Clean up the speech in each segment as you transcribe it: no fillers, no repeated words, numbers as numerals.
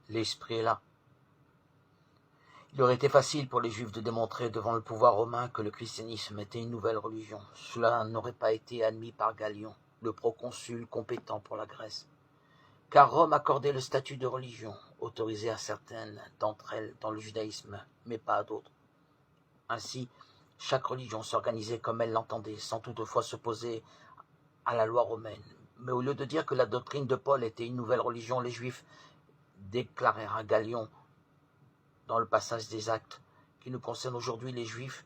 L'esprit est là. Il aurait été facile pour les Juifs de démontrer devant le pouvoir romain que le christianisme était une nouvelle religion. Cela n'aurait pas été admis par Galion, le proconsul compétent pour la Grèce. Car Rome accordait le statut de religion, autorisé à certaines d'entre elles dans le judaïsme, mais pas à d'autres. Ainsi, chaque religion s'organisait comme elle l'entendait, sans toutefois s'opposer à la loi romaine. Mais au lieu de dire que la doctrine de Paul était une nouvelle religion, les Juifs déclarèrent à Galion, dans le passage des Actes qui nous concerne aujourd'hui, les Juifs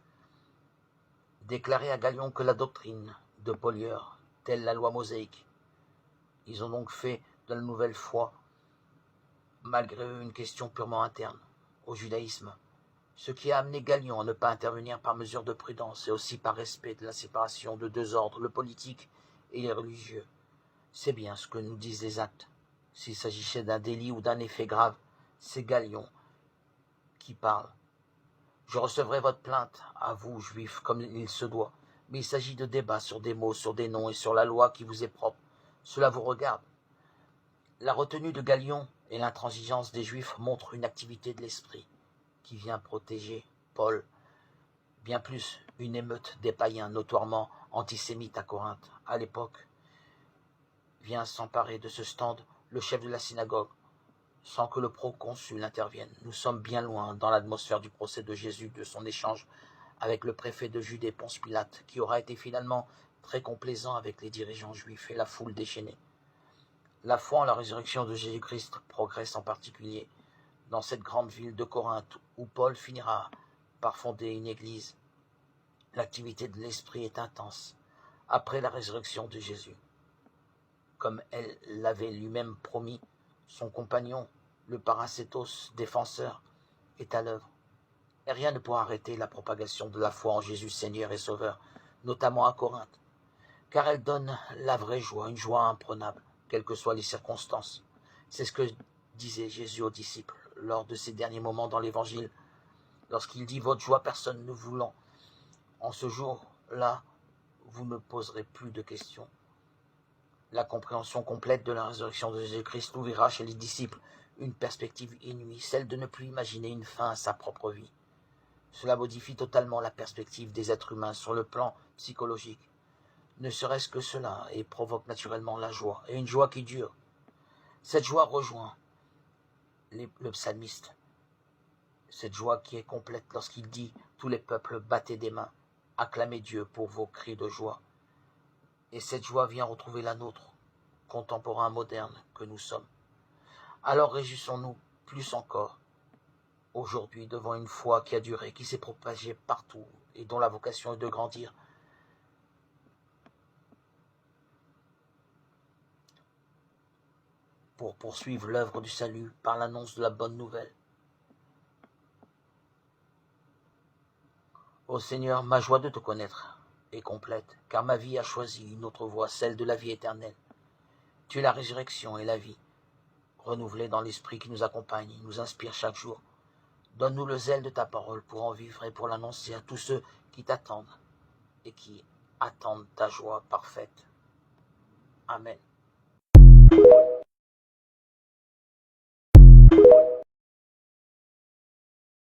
déclaraient à Galion que la doctrine de Polieur, telle la loi mosaïque. Ils ont donc fait de la nouvelle foi, malgré eux, une question purement interne au judaïsme, ce qui a amené Galion à ne pas intervenir par mesure de prudence et aussi par respect de la séparation de deux ordres, le politique et les religieux. C'est bien ce que nous disent les Actes. S'il s'agissait d'un délit ou d'un effet grave, c'est Galion qui parle. Je recevrai votre plainte, à vous, Juifs, comme il se doit, mais il s'agit de débats sur des mots, sur des noms et sur la loi qui vous est propre. Cela vous regarde. La retenue de Galion et l'intransigeance des Juifs montrent une activité de l'esprit qui vient protéger Paul, bien plus une émeute des païens notoirement antisémites à Corinthe. À l'époque, vient s'emparer de ce stand le chef de la synagogue, sans que le proconsul intervienne. Nous sommes bien loin dans l'atmosphère du procès de Jésus, de son échange avec le préfet de Judée, Ponce Pilate, qui aura été finalement très complaisant avec les dirigeants juifs et la foule déchaînée. La foi en la résurrection de Jésus-Christ progresse en particulier dans cette grande ville de Corinthe, où Paul finira par fonder une église. L'activité de l'esprit est intense après la résurrection de Jésus. Comme elle l'avait lui-même promis, son compagnon, le Paracétos, défenseur, est à l'œuvre. Et rien ne pourra arrêter la propagation de la foi en Jésus Seigneur et Sauveur, notamment à Corinthe, car elle donne la vraie joie, une joie imprenable, quelles que soient les circonstances. C'est ce que disait Jésus aux disciples lors de ses derniers moments dans l'Évangile, lorsqu'il dit « Votre joie, personne ne voulant. En ce jour-là, vous ne poserez plus de questions. » La compréhension complète de la résurrection de Jésus-Christ ouvrira chez les disciples une perspective inouïe, celle de ne plus imaginer une fin à sa propre vie. Cela modifie totalement la perspective des êtres humains sur le plan psychologique. Ne serait-ce que cela, et provoque naturellement la joie, et une joie qui dure. Cette joie rejoint le psalmiste. Cette joie qui est complète lorsqu'il dit « Tous les peuples, battez des mains, acclamez Dieu pour vos cris de joie ». Et cette joie vient retrouver la nôtre, contemporains modernes que nous sommes. Alors réjouissons-nous plus encore, aujourd'hui, devant une foi qui a duré, qui s'est propagée partout, et dont la vocation est de grandir. Pour poursuivre l'œuvre du salut par l'annonce de la bonne nouvelle. Ô Seigneur, ma joie de te connaître est complète, car ma vie a choisi une autre voie, celle de la vie éternelle. Tu es la résurrection et la vie, renouvelée dans l'esprit qui nous accompagne, nous inspire chaque jour. Donne-nous le zèle de ta parole pour en vivre et pour l'annoncer à tous ceux qui t'attendent et qui attendent ta joie parfaite. Amen.